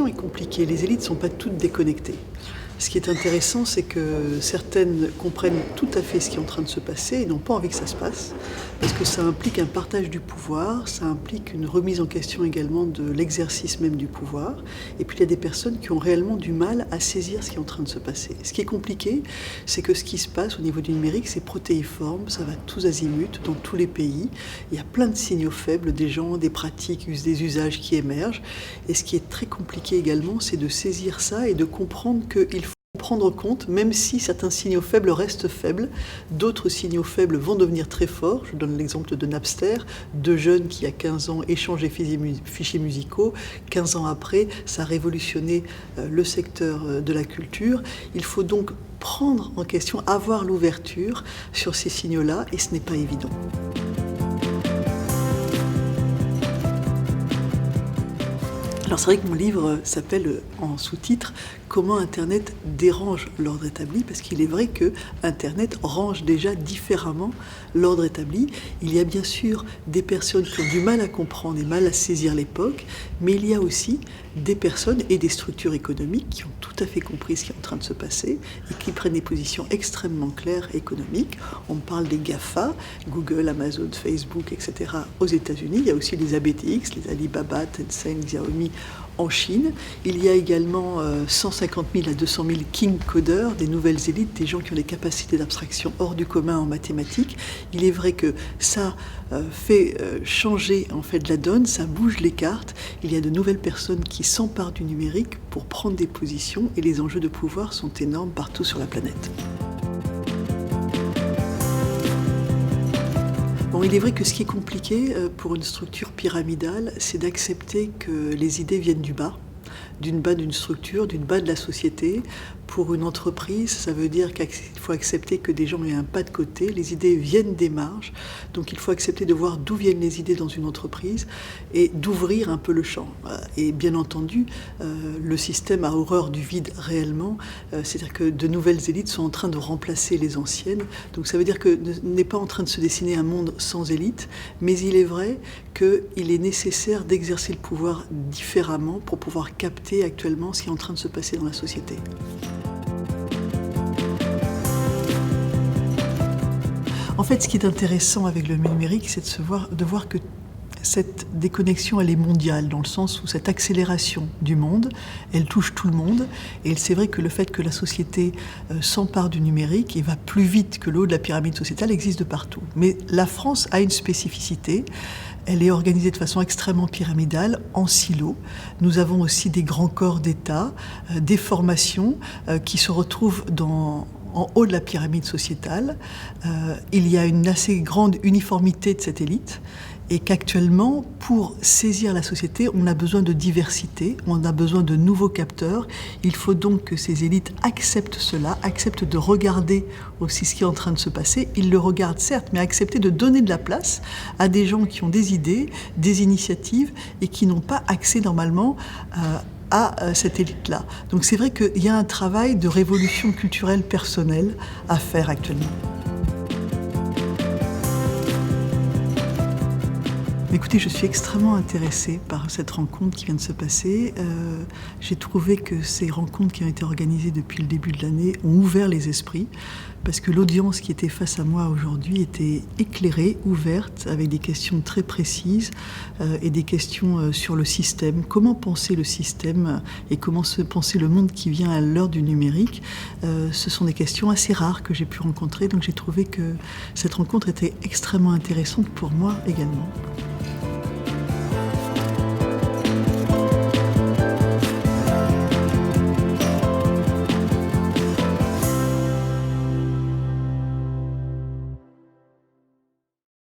question est compliquée. Les élites ne sont pas toutes déconnectées. Ce qui est intéressant, c'est que certaines comprennent tout à fait ce qui est en train de se passer et n'ont pas envie que ça se passe, parce que ça implique un partage du pouvoir, ça implique une remise en question également de l'exercice même du pouvoir. Et puis il y a des personnes qui ont réellement du mal à saisir ce qui est en train de se passer. Ce qui est compliqué, c'est que ce qui se passe au niveau du numérique, c'est protéiforme, ça va tous azimuts, dans tous les pays. Il y a plein de signaux faibles, des gens, des pratiques, des usages qui émergent. Et ce qui est très compliqué également, c'est de saisir ça et de comprendre qu'il faut prendre compte, même si certains signaux faibles restent faibles, d'autres signaux faibles vont devenir très forts. Je donne l'exemple de Napster, deux jeunes qui, à 15 ans, échangeaient fichiers musicaux. 15 ans après, ça a révolutionné le secteur de la culture. Il faut donc prendre en question, avoir l'ouverture sur ces signaux-là, et ce n'est pas évident. Alors c'est vrai que mon livre s'appelle en sous-titre « Comment Internet dérange l'ordre établi » parce qu'il est vrai que Internet range déjà différemment l'ordre établi. Il y a bien sûr des personnes qui ont du mal à comprendre et mal à saisir l'époque, mais il y a aussi des personnes et des structures économiques qui ont tout à fait compris ce qui est en train de se passer et qui prennent des positions extrêmement claires et économiques. On parle des GAFA, Google, Amazon, Facebook, etc. aux États-Unis. Il y a aussi les ABTX, les Alibaba, Tencent, Xiaomi en Chine. Il y a également 150 000 à 200 000 king codeurs, des nouvelles élites, des gens qui ont des capacités d'abstraction hors du commun en mathématiques. Il est vrai que ça fait changer en fait la donne, ça bouge les cartes. Il y a de nouvelles personnes qui s'emparent du numérique pour prendre des positions et les enjeux de pouvoir sont énormes partout sur la planète. Bon, il est vrai que ce qui est compliqué pour une structure pyramidale, c'est d'accepter que les idées viennent du bas d'une structure, du bas de la société. Pour une entreprise, ça veut dire qu'il faut accepter que des gens aient un pas de côté. Les idées viennent des marges, donc il faut accepter de voir d'où viennent les idées dans une entreprise et d'ouvrir un peu le champ. Et bien entendu, le système a horreur du vide réellement, c'est-à-dire que de nouvelles élites sont en train de remplacer les anciennes. Donc ça veut dire que n'est pas en train de se dessiner un monde sans élite, mais il est vrai qu'il est nécessaire d'exercer le pouvoir différemment pour pouvoir capter actuellement ce qui est en train de se passer dans la société. En fait, ce qui est intéressant avec le numérique, c'est de voir que cette déconnexion, elle est mondiale, dans le sens où cette accélération du monde, elle touche tout le monde. Et c'est vrai que le fait que la société s'empare du numérique et va plus vite que le haut de la pyramide sociétale existe de partout. Mais la France a une spécificité. Elle est organisée de façon extrêmement pyramidale, en silos. Nous avons aussi des grands corps d'État, des formations qui se retrouvent en haut de la pyramide sociétale. Il y a une assez grande uniformité de cette élite et qu'actuellement, pour saisir la société, on a besoin de diversité, on a besoin de nouveaux capteurs. Il faut donc que ces élites acceptent cela, acceptent de regarder aussi ce qui est en train de se passer. Ils le regardent certes, mais accepter de donner de la place à des gens qui ont des idées, des initiatives et qui n'ont pas accès normalement à cette élite-là. Donc c'est vrai qu'il y a un travail de révolution culturelle personnelle à faire actuellement. Écoutez, je suis extrêmement intéressée par cette rencontre qui vient de se passer. J'ai trouvé que ces rencontres qui ont été organisées depuis le début de l'année ont ouvert les esprits, parce que l'audience qui était face à moi aujourd'hui était éclairée, ouverte, avec des questions très précises et des questions sur le système. Comment penser le système et comment se penser le monde qui vient à l'heure du numérique? Ce sont des questions assez rares que j'ai pu rencontrer, donc j'ai trouvé que cette rencontre était extrêmement intéressante pour moi également.